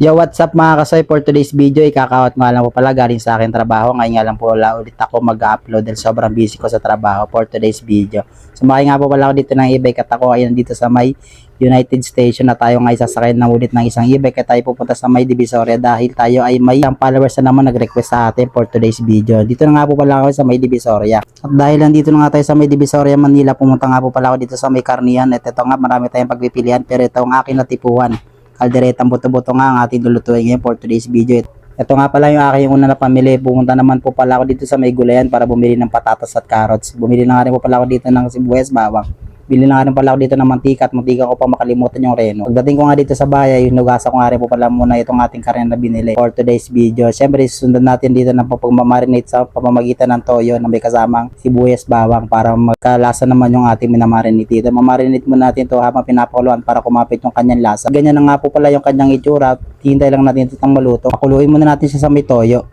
Yo, what's up mga kasoy? For today's video, ikakawat nga lang po pala galing sa akin trabaho. Ngayon nga lang po wala ulit ako mag-upload dahil sobrang busy ko sa trabaho for today's video. Sumakay nga po pala ako dito ng e-bike at ako ayun dito sa may United Station na tayo nga isasakay na ulit ng isang e-bike at tayo pupunta sa may Divisoria dahil tayo ay may isang followers na naman nag-request sa atin for today's video. Dito na nga po pala ako sa may Divisoria. At dahil nandito na nga tayo sa may Divisoria, Manila, pumunta nga po pala ako dito sa may Carnihan. At ito nga, marami tayong pagpipilian pero ito ang aking natipuhan. Kalderetang buto-buto nga ang ating lulutuin ngayon for today's video. Ito nga pala yung aking una na pamili. Pumunta naman po pala ako dito sa may gulayan para bumili ng patatas at carrots. Bumili na nga rin po pala ako dito ng sibuyas, bawang. Bili na nga rin pala ako dito ng mantika at muntika ko pa makalimutan yung reno. Pagdating ko nga dito sa bahay, hinugasan ko nga rin po pala muna itong ating karne na binili for today's video. Siyempre, susundan natin dito ng pagmamarinate sa pamamagitan ng toyo na may kasamang sibuyas, bawang para magkalasa naman yung ating minamarinate dito. Mamarinate muna natin ito habang pinapakuluan para kumapit yung kanyang lasa. Ganyan na nga po pala yung kanyang itsura. Hintay lang natin ito ng maluto. Pakuluin muna natin siya sa may toyo.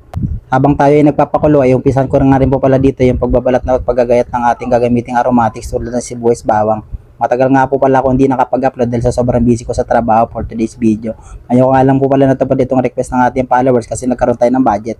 Habang tayo ay nagpapakulo ay umpisan ko nga rin po pala dito yung pagbabalat na at paggagayat ng ating gagamiting aromatics tulad ng sibuyas, bawang. Matagal nga po pala ako hindi nakapag-upload dahil sa sobrang busy ko sa trabaho for today's video. Ngayon nga lang po pala natupad itong request ng ating followers kasi nagkaroon tayo ng budget.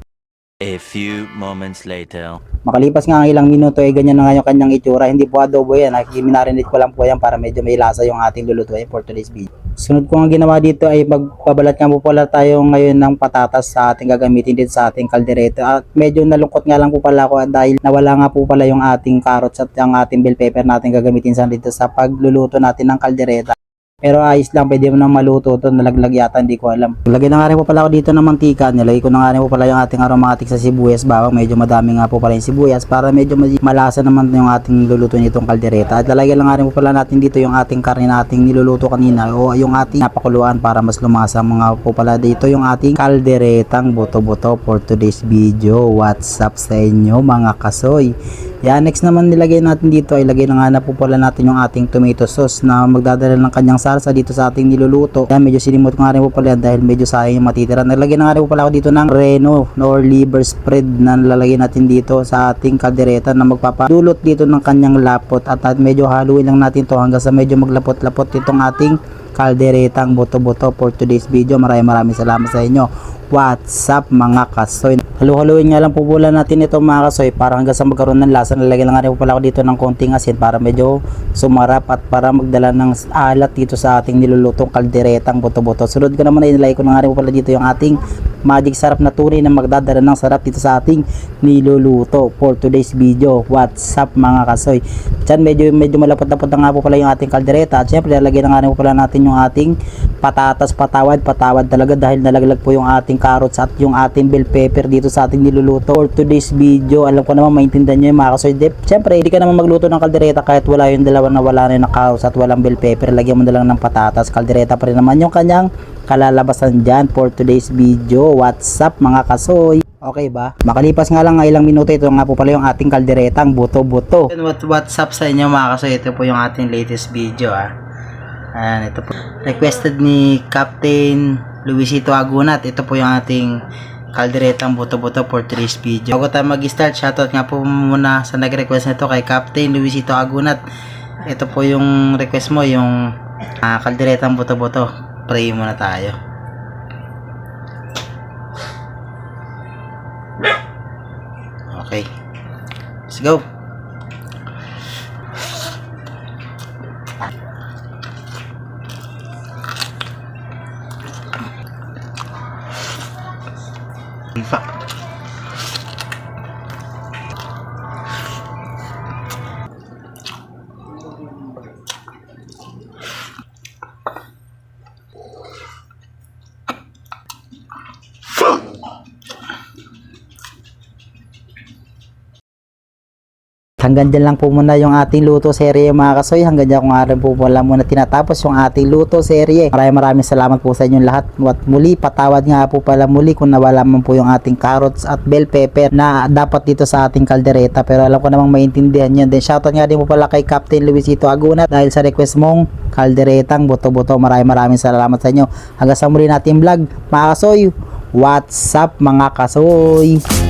A few moments later. Makalipas nga ang ilang minuto ay ganyan na nga yung kanyang itsura. Hindi po adobo yan. Minarinate ko lang po yan para medyo may lasa yung ating lulutuin for today's video. Sunod ko nga ginawa dito ay magbabalat nga po pala tayo ngayon ng patatas sa ating gagamitin dito sa ating kaldereta. At medyo nalungkot nga lang po pala ako dahil nawala nga po pala yung ating carrots at yung ating bell pepper natin gagamitin sa dito sa pagluluto natin ng kaldereta. Pero ayos lang, pwede mo nang maluto ito, nalaglag yata, hindi ko alam. Lagyan na nga rin po pala ako dito ng mantika, nilagay ko na nga rin po pala yung ating aromatic sa sibuyas, bawang, medyo madami nga po pala yung sibuyas para medyo malasa naman yung ating luluto nitong kaldereta. At lalagyan lang nga rin po pala natin dito yung ating karne nating niluluto kanina o yung ating napakuluan para mas lumasa mga po pala dito yung ating kalderetang buto-buto for today's video. What's up sa inyo mga kasoy? Yan, next naman nilagay natin dito ay lagay na nga na po pala natin yung ating tomato sauce na magdadala ng kanyang salsa dito sa ating niluluto. Yan, medyo sinimot ko nga rin po pala yan dahil medyo sayang yung matitira. Nalagay na nga rin po pala ako dito ng reno or liver spread na lalagay natin dito sa ating kaldereta na magpapadulot dito ng kanyang lapot at medyo haluin lang natin to hanggang sa medyo maglapot-lapot itong ating kalderetang buto-buto for today's video. Maraming salamat sa inyo. What's up mga kasoy? Halu-haluin nga lang po pula natin ito mga kasoy para hanggang sa magkaroon ng lasa. Nalagyan lang nga rin po pala ako dito ng konting asin para medyo sumarap at para magdala ng alat dito sa ating nilulutong kalderetang buto-buto. Sunod ko naman ay nilagay ko na nga rin po pala dito yung ating magic sarap na tunay na magdadala ng sarap dito sa ating niluluto for today's video. What's up mga kasoy? Diyan medyo malapot-lapot na nga po pala yung ating kaldereta at syempre lalagyan na nga rin po pala natin yung ating patatas, patawad talaga dahil nalaglag po yung ating carrots at yung ating bell pepper dito sa ating niluluto for today's video. Alam ko naman maintindihan nyo yung mga kasoy. Siyempre hindi ka naman magluto ng kaldereta kahit wala yung dalawa na wala na yung carrots at walang bell pepper. Lagyan mo na lang ng patatas. Kaldereta pa rin naman yung kanyang kalalabasan dyan for today's video. What's up mga kasoy? Okay ba? Makalipas nga lang ilang minuto, ito nga po pala yung ating kalderetang buto-buto. What's up sa inyo mga kasoy? Ito po yung ating latest video Ayan, ito po. Requested ni Captain Luisito Agunat. Ito po yung ating kalderetang buto-buto for today's video. Bago tayo mag-start, shoutout nga po muna sa nag-request nito kay Captain Luisito Agunat. Ito po yung request mo, yung kalderetang buto-buto. Pray muna tayo. Okay. Let's go. Hanggang dyan lang po muna yung ating luto serye mga kasoy. Hanggang dyan ko nga rin po wala muna tinatapos yung ating luto serye. Maraming salamat po sa inyong lahat. At muli, patawad nga po pala muli kung nawala man po yung ating carrots at bell pepper na dapat dito sa ating kaldereta. Pero alam ko namang maintindihan yun. Then shoutout nga din po pala kay Captain Luisito Agunat dahil sa request mong kalderetang buto-buto. Maraming salamat sa inyo. Hanggang sa muli natin vlog mga kasoy. What's up mga kasoy?